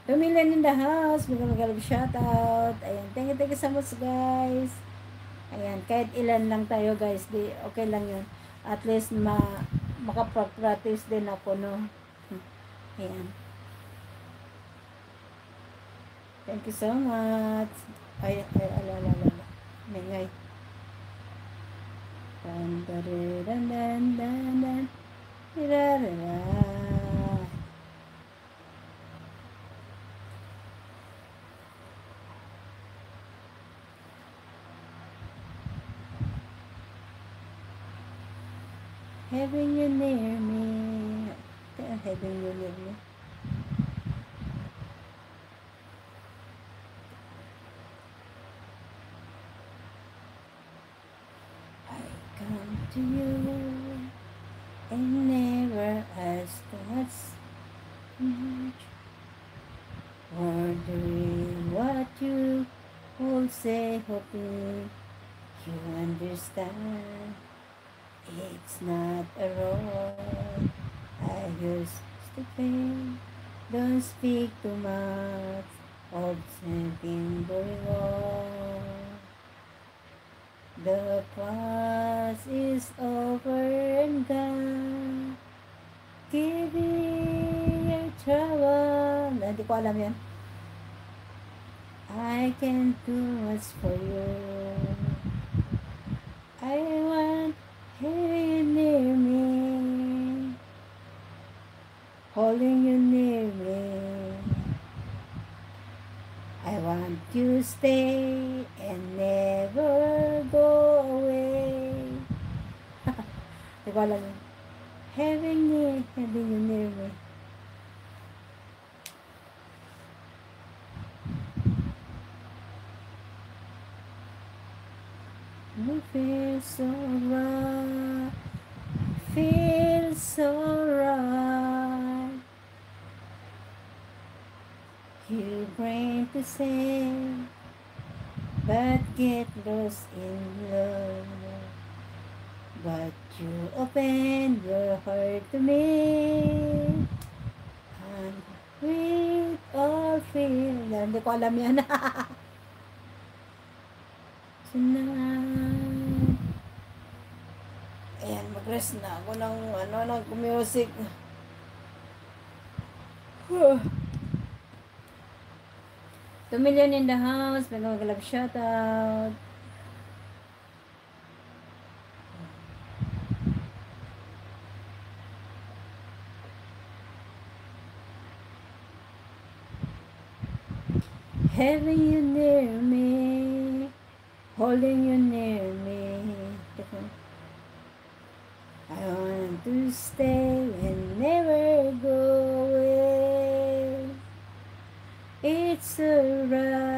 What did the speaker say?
2 million in the house. Mag-galab shoutout. Ayan. Thank you so much, guys. Ayan. Kahit ilan lang tayo, guys. Di, okay lang yun. At least, makapractice din ako, no? Ayan. Thank you so much. Ay, alala. Mengay. Dan, dan, dan, dan, dan. Having you near me. Having you near me. I come to you and never ask what's much. Wondering what you will say, hoping you understand. It's not a wrong. I used to think. Don't speak too much of something going on. The past is over and gone. Give me your trouble. Hindi ko alam yan. I can't do much for you. I want you near me, holding you near me. I want you stay and never go away. Di ko alam yun. Having you near me. You feel so right, feel so right. You bring to say, but get lost in love. But you open your heart to me, and we all feel. Hindi ko alam yan. Tonight. Ayan, mag-rest na ako ng music. 2 million in the house. Mag-love shoutout. Having you near me, holding you near me. I want to stay and never go away. It's alright.